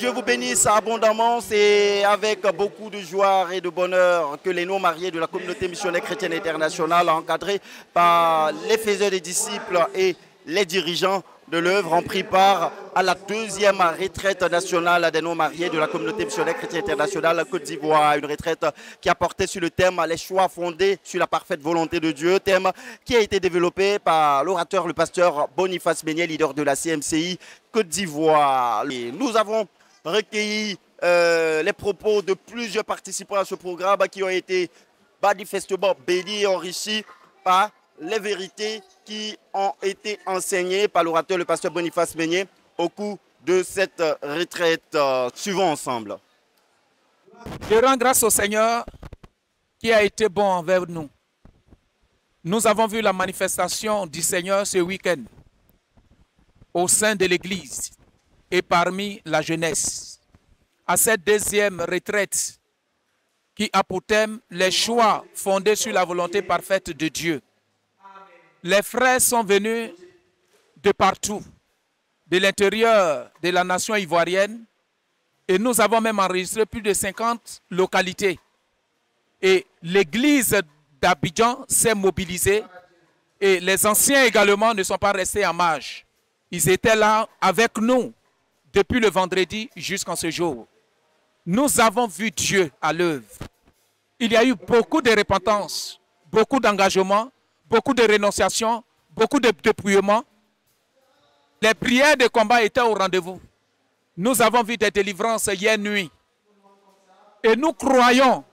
Dieu vous bénisse abondamment. C'est avec beaucoup de joie et de bonheur que les non-mariés de la communauté missionnaire chrétienne internationale, encadrés par les faiseurs des disciples et les dirigeants de l'œuvre, ont pris part à la deuxième retraite nationale des non-mariés de la communauté missionnaire chrétienne internationale Côte d'Ivoire. Une retraite qui a porté sur le thème « Les choix fondés sur la parfaite volonté de Dieu », thème qui a été développé par l'orateur, le pasteur Boniface Meunier, leader de la CMCI Côte d'Ivoire. Nous avons recueilli les propos de plusieurs participants à ce programme qui ont été manifestement bénis et enrichis par les vérités qui ont été enseignées par l'orateur, le pasteur Boniface Meunier, au cours de cette retraite. Suivons ensemble. Je rends grâce au Seigneur qui a été bon envers nous. Nous avons vu la manifestation du Seigneur ce week-end au sein de l'Église et parmi la jeunesse. À cette deuxième retraite qui a pour thème les choix fondés sur la volonté parfaite de Dieu. Les frères sont venus de partout, de l'intérieur de la nation ivoirienne, et nous avons même enregistré plus de 50 localités. Et l'église d'Abidjan s'est mobilisée, et les anciens également ne sont pas restés en marge. Ils étaient là avec nous depuis le vendredi jusqu'en ce jour. Nous avons vu Dieu à l'œuvre. Il y a eu beaucoup de repentance, beaucoup d'engagement, beaucoup de rénonciation, beaucoup de dépouillement. Les prières de combat étaient au rendez-vous. Nous avons vu des délivrances hier nuit. Et nous croyons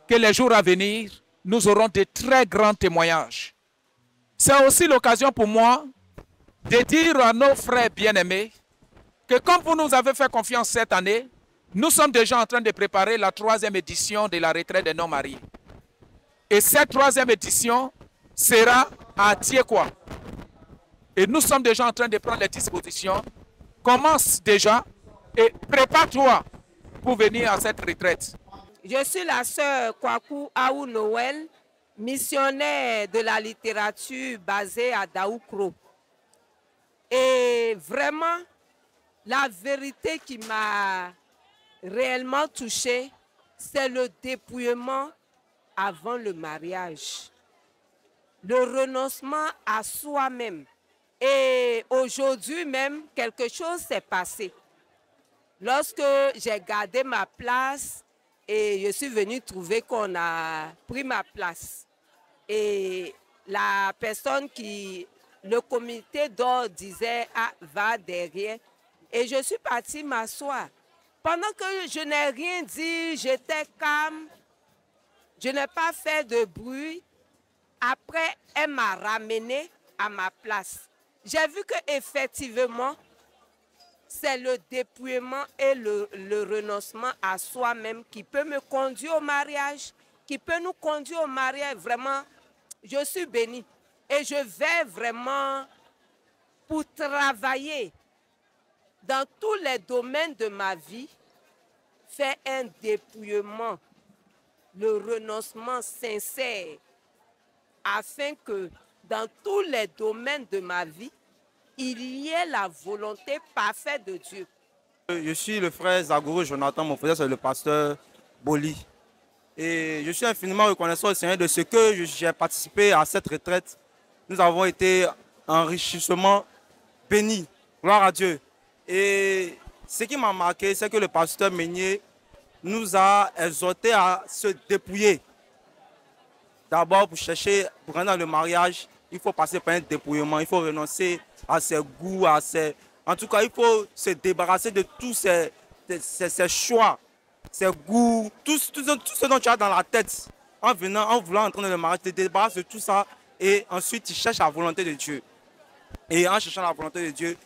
que les jours à venir, nous aurons de très grands témoignages. C'est aussi l'occasion pour moi de dire à nos frères bien-aimés que comme vous nous avez fait confiance cette année, nous sommes déjà en train de préparer la 3e édition de la retraite des non-mariés. Et cette 3e édition sera à Tiekwa. Et nous sommes déjà en train de prendre les dispositions. Commence déjà et prépare-toi pour venir à cette retraite. Je suis la sœur Kwaku Aou Noël, missionnaire de la littérature basée à Daoukro. Et vraiment, la vérité qui m'a réellement touchée, c'est le dépouillement avant le mariage. Le renoncement à soi-même. Et aujourd'hui même, quelque chose s'est passé. Lorsque j'ai gardé ma place et je suis venue trouver qu'on a pris ma place. Et la personne le comité d'ordre disait, ah, va derrière. Et je suis partie m'asseoir. Pendant que je n'ai rien dit, j'étais calme. Je n'ai pas fait de bruit. Après, elle m'a ramené à ma place. J'ai vu qu'effectivement, c'est le dépouillement et le renoncement à soi-même qui peut me conduire au mariage, qui peut nous conduire au mariage. Vraiment, je suis bénie. Et je vais vraiment pour travailler dans tous les domaines de ma vie, faire un dépouillement, le renoncement sincère, afin que dans tous les domaines de ma vie, il y ait la volonté parfaite de Dieu. Je suis le frère Zagourou Jonathan, mon frère c'est le pasteur Boli. Et je suis infiniment reconnaissant au Seigneur de ce que j'ai participé à cette retraite. Nous avons été enrichissement bénis, gloire à Dieu. Et ce qui m'a marqué, c'est que le pasteur Meunier nous a exhortés à se dépouiller. D'abord, pour rentrer dans le mariage, il faut passer par un dépouillement, il faut renoncer à ses goûts, en tout cas, il faut se débarrasser de tous ces choix, ces goûts, tout ce dont tu as dans la tête. En voulant entrer dans le mariage, tu te débarrasses de tout ça et ensuite tu cherches la volonté de Dieu. Et en cherchant la volonté de Dieu,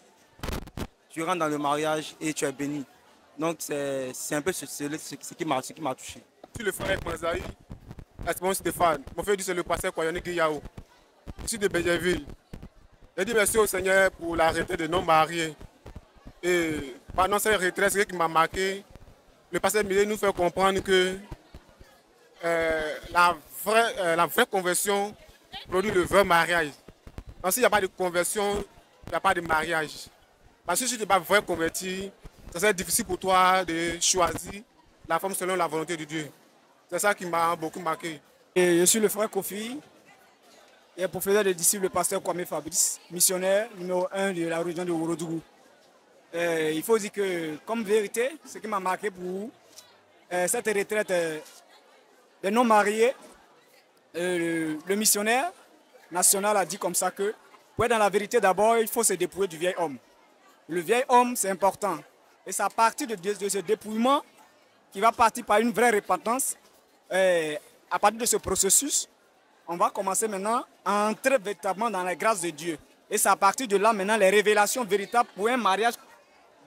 tu rentres dans le mariage et tu es béni. Donc c'est un peu ce qui m'a touché. Je suis le frère Manzaï, Asmon Stéphane. Mon frère dit c'est le pasteur Koyone Guillao. Je suis de Béjéville. Je dis merci au Seigneur pour la retraite des non-mariés. Et pendant cette retraite, ce qui m'a marqué, le pasteur Meunier nous fait comprendre que la vraie conversion produit le vrai mariage. Donc s'il n'y a pas de conversion, il n'y a pas de mariage. Parce que si tu n'es pas vrai converti, ça serait difficile pour toi de choisir la femme selon la volonté de Dieu. C'est ça qui m'a beaucoup marqué. Et je suis le frère Kofi, et professeur de disciple, le pasteur Kwame Fabrice, missionnaire numéro 1 de la région de Ourodougou. Il faut dire que, comme vérité, ce qui m'a marqué pour cette retraite des non-mariés, le missionnaire national a dit comme ça que, pour être dans la vérité, d'abord, il faut se dépouiller du vieil homme. Le vieil homme, c'est important. Et c'est à partir de ce dépouillement qui va partir par une vraie repentance. À partir de ce processus, on va commencer maintenant à entrer véritablement dans la grâce de Dieu. Et c'est à partir de là, maintenant, les révélations véritables pour un mariage,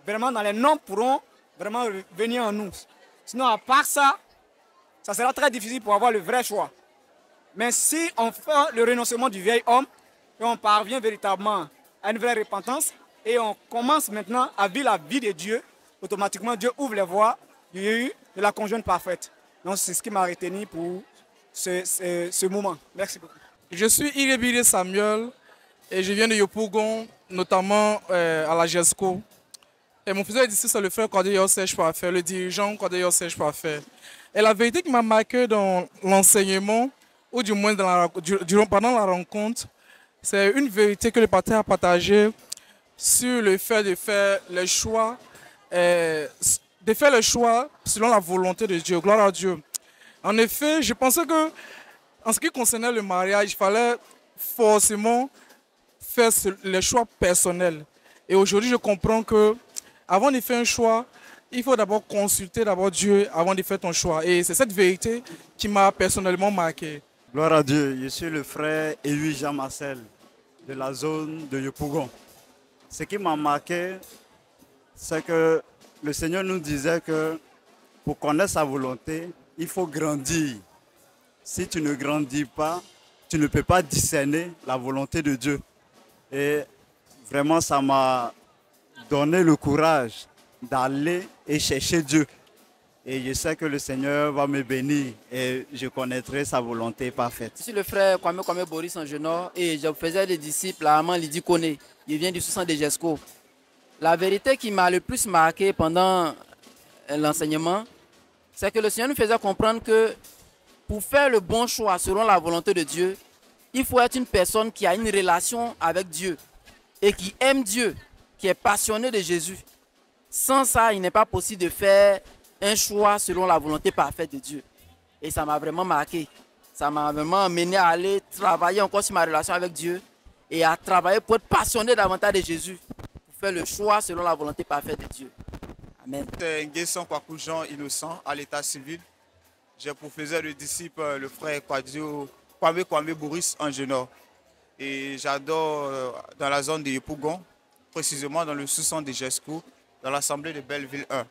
vraiment dans les noms pourront vraiment venir en nous. Sinon, à part ça, ça sera très difficile pour avoir le vrai choix. Mais si on fait le renoncement du vieil homme, et on parvient véritablement à une vraie repentance, et on commence maintenant à vivre la vie de Dieu, automatiquement Dieu ouvre les voies de la conjointe parfaite. Donc c'est ce qui m'a retenu pour ce moment. Merci beaucoup. Je suis Irebire Samuel et je viens de Yopougon, notamment à la GESCO. Et mon frère d'ici, c'est le frère Cordeille Sèche Parfait, le dirigeant Cordeille Sèche Parfait. Et la vérité qui m'a marqué dans l'enseignement, ou du moins pendant la rencontre, c'est une vérité que le pasteur a partagée sur le fait de faire le choix, selon la volonté de Dieu. Gloire à Dieu. En effet, je pensais que, en ce qui concernait le mariage, il fallait forcément faire le choix personnel. Et aujourd'hui, je comprends que, avant de faire un choix, il faut d'abord consulter Dieu avant de faire ton choix. Et c'est cette vérité qui m'a personnellement marqué. Gloire à Dieu, je suis le frère Éui Jean Marcel de la zone de Yopougon. Ce qui m'a marqué, c'est que le Seigneur nous disait que pour connaître sa volonté, il faut grandir. Si tu ne grandis pas, tu ne peux pas discerner la volonté de Dieu. Et vraiment, ça m'a donné le courage d'aller et chercher Dieu. Et je sais que le Seigneur va me bénir et je connaîtrai sa volonté parfaite. Je suis le frère Kwame Boris en Genor et je faisais des disciples à Aman Lydie Kone. Il vient du sous-centre de GESCO. La vérité qui m'a le plus marqué pendant l'enseignement, c'est que le Seigneur nous faisait comprendre que pour faire le bon choix selon la volonté de Dieu, il faut être une personne qui a une relation avec Dieu et qui aime Dieu, qui est passionné de Jésus. Sans ça, il n'est pas possible de faire un choix selon la volonté parfaite de Dieu. Et ça m'a vraiment marqué. Ça m'a vraiment amené à aller travailler encore sur ma relation avec Dieu et à travailler pour être passionné davantage de Jésus, pour faire le choix selon la volonté parfaite de Dieu. Amen. C'est Nguesson Kwaku Jean Innocent à l'état civil. J'ai pour faiseur de disciple le frère Kwame Boris en Genor. Et j'adore dans la zone de Yopougon, précisément dans le sous-centre de GESCO, dans l'assemblée de Belleville 1.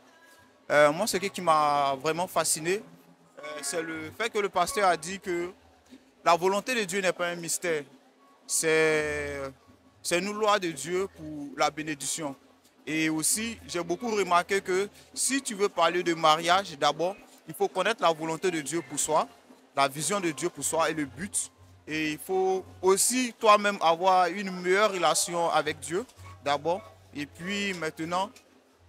Moi, ce qui m'a vraiment fasciné, c'est le fait que le pasteur a dit que la volonté de Dieu n'est pas un mystère. C'est une loi de Dieu pour la bénédiction. Et aussi, j'ai beaucoup remarqué que si tu veux parler de mariage, d'abord, il faut connaître la volonté de Dieu pour soi, la vision de Dieu pour soi et le but. Et il faut aussi toi-même avoir une meilleure relation avec Dieu, d'abord. Et puis maintenant,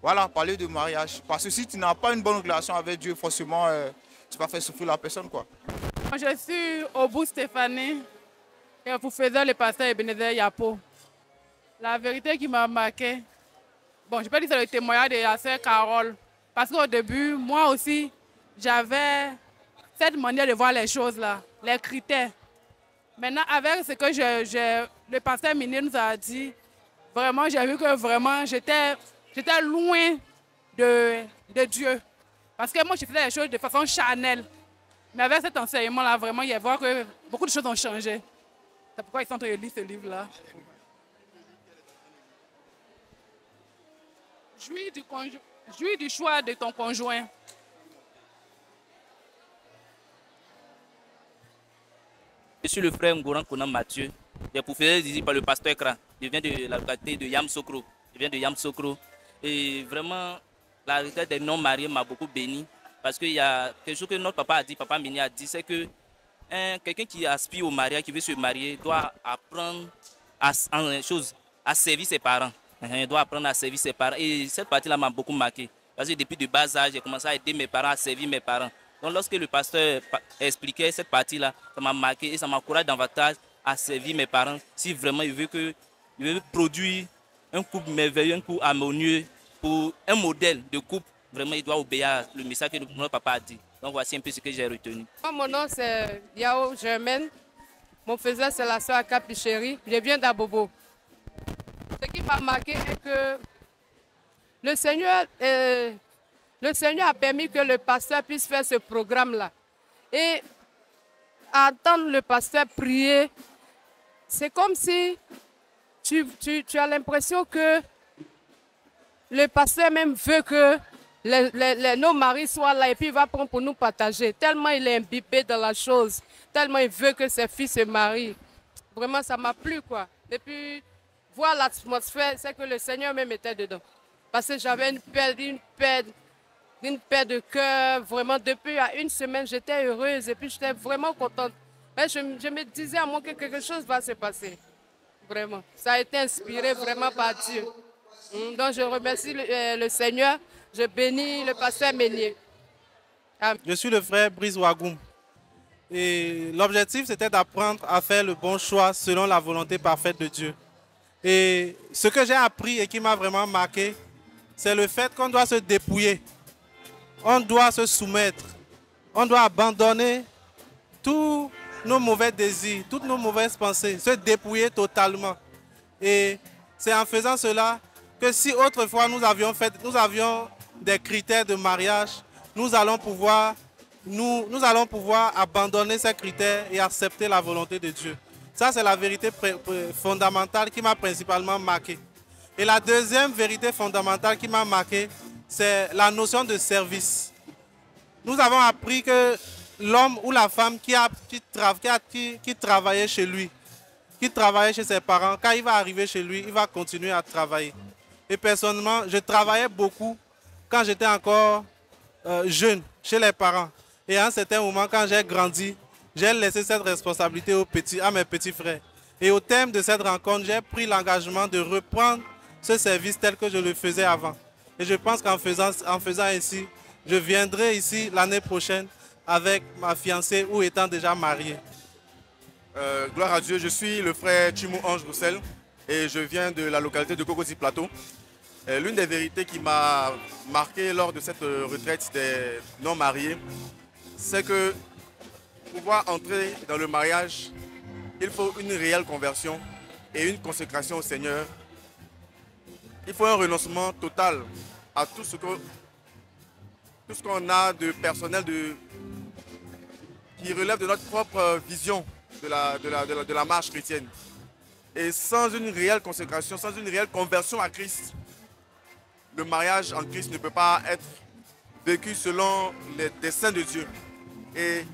voilà, parler de mariage. Parce que si tu n'as pas une bonne relation avec Dieu, forcément, tu vas faire souffrir la personne, quoi. Je suis Obou Stéphanie et vous faisais le pasteur Ebenezer Yapo. La vérité qui m'a marqué, bon, je peux dire que c'est le témoignage de la sœur Carole. Parce qu'au début, moi aussi, j'avais cette manière de voir les choses là, les critères. Maintenant, avec ce que le pasteur Miné nous a dit, vraiment, j'ai vu que vraiment, j'étais loin de Dieu. Parce que moi, je faisais les choses de façon charnelle. Mais avec cet enseignement-là, vraiment, il y a voir que beaucoup de choses ont changé. C'est pourquoi ils sont en train de lire ce livre-là. Jouis du choix de ton conjoint. Je suis le frère Ngoran Konam Mathieu. J'ai pour faire disciple par le pasteur Kra. Je viens de la localité de Yamsokro. Et vraiment, la retraite des non-mariés m'a beaucoup béni. Parce qu'il y a quelque chose que notre papa a dit, papa Mini a dit, c'est que quelqu'un qui aspire au mariage, qui veut se marier, doit apprendre à servir ses parents. Il doit apprendre à servir ses parents. Et cette partie-là m'a beaucoup marqué. Parce que depuis de bas âge, j'ai commencé à aider mes parents, à servir mes parents. Donc lorsque le pasteur expliquait cette partie-là, ça m'a marqué et ça m'encourage davantage à servir mes parents. Si vraiment il veut produire un couple merveilleux, un couple harmonieux, pour un modèle de couple, vraiment il doit obéir à le message que notre papa a dit. Donc voici un peu ce que j'ai retenu. Mon nom c'est Yao Germaine. Mon frère c'est la soeur Capichéry. Je viens d'Abobo. Ce qui m'a marqué est que le Seigneur a permis que le pasteur puisse faire ce programme-là. Et à entendre le pasteur prier, c'est comme si tu as l'impression que le pasteur même veut que nos maris soient là et puis il va prendre pour nous partager. Tellement il est imbibé dans la chose, tellement il veut que ses filles se marient. Vraiment, ça m'a plu, quoi. Et puis, voir l'atmosphère, c'est que le Seigneur même était dedans. Parce que j'avais une paix de cœur. Vraiment, depuis une semaine, j'étais heureuse et puis j'étais vraiment contente. Mais je me disais à moi que quelque chose va se passer. Vraiment. Ça a été inspiré vraiment par Dieu. Donc, je remercie le Seigneur. Je bénis le pasteur Ménier. Amen. Je suis le frère Brice Wagoum. Et l'objectif, c'était d'apprendre à faire le bon choix selon la volonté parfaite de Dieu. Et ce que j'ai appris et qui m'a vraiment marqué, c'est le fait qu'on doit se dépouiller. On doit se soumettre. On doit abandonner tous nos mauvais désirs, toutes nos mauvaises pensées, se dépouiller totalement. Et c'est en faisant cela que si autrefois nous avions des critères de mariage, nous allons pouvoir abandonner ces critères et accepter la volonté de Dieu. Ça, c'est la vérité fondamentale qui m'a principalement marqué. Et la deuxième vérité fondamentale qui m'a marqué, c'est la notion de service. Nous avons appris que l'homme ou la femme qui travaillait chez lui, qui travaillait chez ses parents, quand il va arriver chez lui, il va continuer à travailler. Et personnellement, je travaillais beaucoup quand j'étais encore jeune, chez les parents. Et à un certain moment, quand j'ai grandi, j'ai laissé cette responsabilité à mes petits frères. Et au terme de cette rencontre, j'ai pris l'engagement de reprendre ce service tel que je le faisais avant. Et je pense qu'en faisant ainsi, je viendrai ici l'année prochaine avec ma fiancée ou étant déjà marié. Gloire à Dieu, je suis le frère Chimou Ange Roussel et je viens de la localité de Cocody Plateau. L'une des vérités qui m'a marqué lors de cette retraite des non-mariés, c'est que pour pouvoir entrer dans le mariage, il faut une réelle conversion et une consécration au Seigneur. Il faut un renoncement total à tout ce qu'on a de personnel qui relève de notre propre vision de la marche chrétienne. Et sans une réelle consécration, sans une réelle conversion à Christ, le mariage en Christ ne peut pas être vécu selon les desseins de Dieu. Et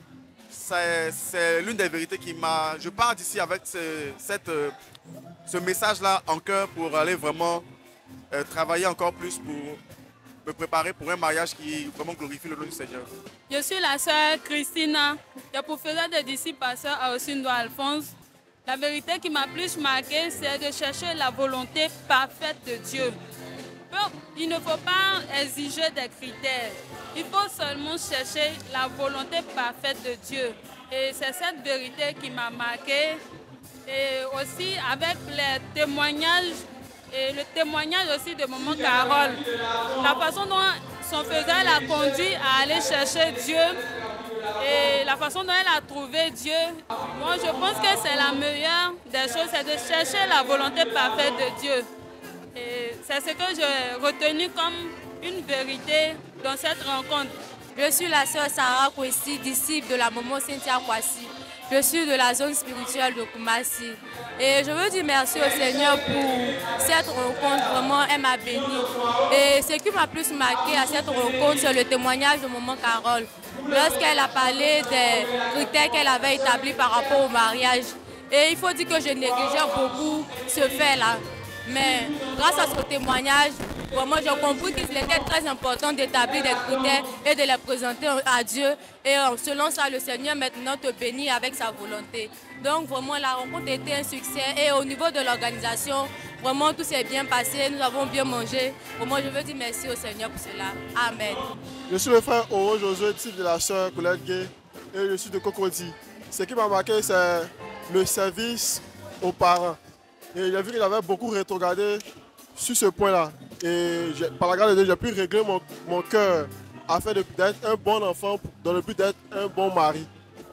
c'est l'une des vérités qui m'a... Je pars d'ici avec ce message-là en cœur pour aller vraiment travailler encore plus pour me préparer pour un mariage qui vraiment glorifie le nom du Seigneur. Je suis la sœur Christina, je professeur de disciple pasteur à Osindo Alphonse. La vérité qui m'a plus marqué, c'est de chercher la volonté parfaite de Dieu. Il ne faut pas exiger des critères. Il faut seulement chercher la volonté parfaite de Dieu. Et c'est cette vérité qui m'a marqué. Et aussi avec les témoignages, et le témoignage aussi de Maman Carole. La façon dont son frère l'a conduit à aller chercher Dieu et la façon dont elle a trouvé Dieu. Moi, je pense que c'est la meilleure des choses, c'est de chercher la volonté parfaite de Dieu. Et c'est ce que j'ai retenu comme une vérité dans cette rencontre. Je suis la sœur Sarah Kwesi, disciple de la maman Cynthia Kwasi. Je suis de la zone spirituelle de Koumassi. Et je veux dire merci au Seigneur pour cette rencontre. Vraiment, elle m'a bénie. Et ce qui m'a plus marqué à cette rencontre, c'est le témoignage de Maman Carole. Lorsqu'elle a parlé des critères qu'elle avait établis par rapport au mariage. Et il faut dire que je négligeais beaucoup ce fait-là. Mais grâce à ce témoignage, vraiment, j'ai compris qu'il était très important d'établir des critères et de les présenter à Dieu. Et selon ça, le Seigneur maintenant te bénit avec sa volonté. Donc vraiment, la rencontre était un succès. Et au niveau de l'organisation, Vraiment, tout s'est bien passé, nous avons bien mangé. Vraiment, je veux dire merci au Seigneur pour cela. Amen. Je suis le frère Oro Josué, type de la sœur Colette Gay, et je suis de Cocody. Ce qui m'a marqué, c'est le service aux parents. Et j'ai vu qu'il avait beaucoup rétrogradé sur ce point-là. Et par la grâce de Dieu, j'ai pu régler mon cœur afin d'être un bon enfant dans le but d'être un bon mari.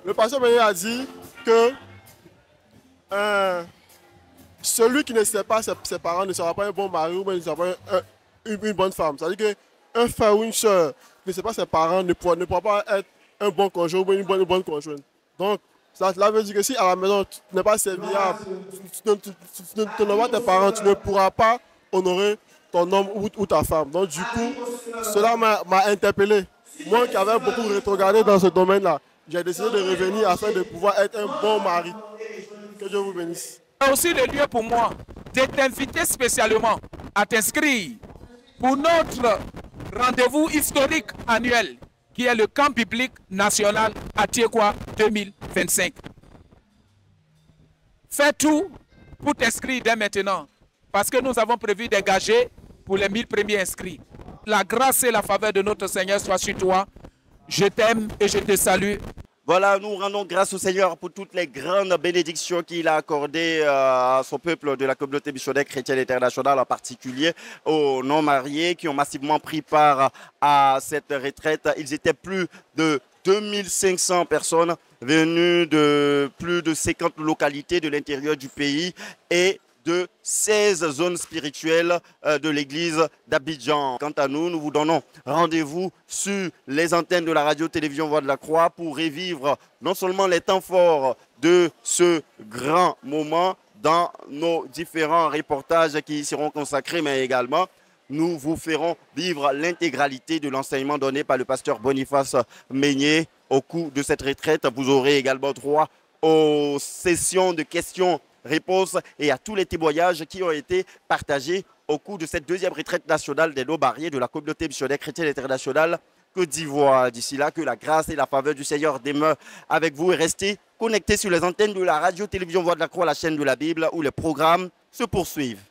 Le pasteur Béni a dit que celui qui ne sait pas ses parents ne sera pas un bon mari ou ne sera pas une bonne femme. C'est-à-dire qu'un frère ou une soeur qui ne sait pas ses parents ne pourra pas être un bon conjoint ou une bonne conjointe. Donc, cela veut dire que si à la maison tu n'es pas serviable, tu n'honores pas tes parents, tu ne pourras pas honorer ton homme ou ta femme. Donc du coup, cela m'a interpellé. Moi qui avais beaucoup rétrogradé dans ce domaine-là, j'ai décidé de revenir afin de pouvoir être un bon mari. Que Dieu vous bénisse. C'est aussi le lieu pour moi de t'inviter spécialement à t'inscrire pour notre rendez-vous historique annuel qui est le camp biblique national à Tiekwa 2025. Fais tout pour t'inscrire dès maintenant parce que nous avons prévu dégager pour les 1000 premiers inscrits. La grâce et la faveur de notre Seigneur soient sur toi. Je t'aime et je te salue. Voilà, nous rendons grâce au Seigneur pour toutes les grandes bénédictions qu'il a accordées à son peuple de la communauté missionnaire chrétienne internationale, en particulier aux non-mariés qui ont massivement pris part à cette retraite. Ils étaient plus de 2500 personnes venues de plus de 50 localités de l'intérieur du pays et de 16 zones spirituelles de l'église d'Abidjan. Quant à nous, nous vous donnons rendez-vous sur les antennes de la radio-télévision Voix de la Croix pour revivre non seulement les temps forts de ce grand moment dans nos différents reportages qui y seront consacrés, mais également nous vous ferons vivre l'intégralité de l'enseignement donné par le pasteur Boniface Meigné au cours de cette retraite. Vous aurez également droit aux sessions de questions-réponses et à tous les témoignages qui ont été partagés au cours de cette deuxième retraite nationale des non-mariés de la communauté missionnaire chrétienne internationale Côte d'Ivoire. D'ici là, que la grâce et la faveur du Seigneur demeurent avec vous et restez connectés sur les antennes de la radio-télévision Voix de la Croix, la chaîne de la Bible, où les programmes se poursuivent.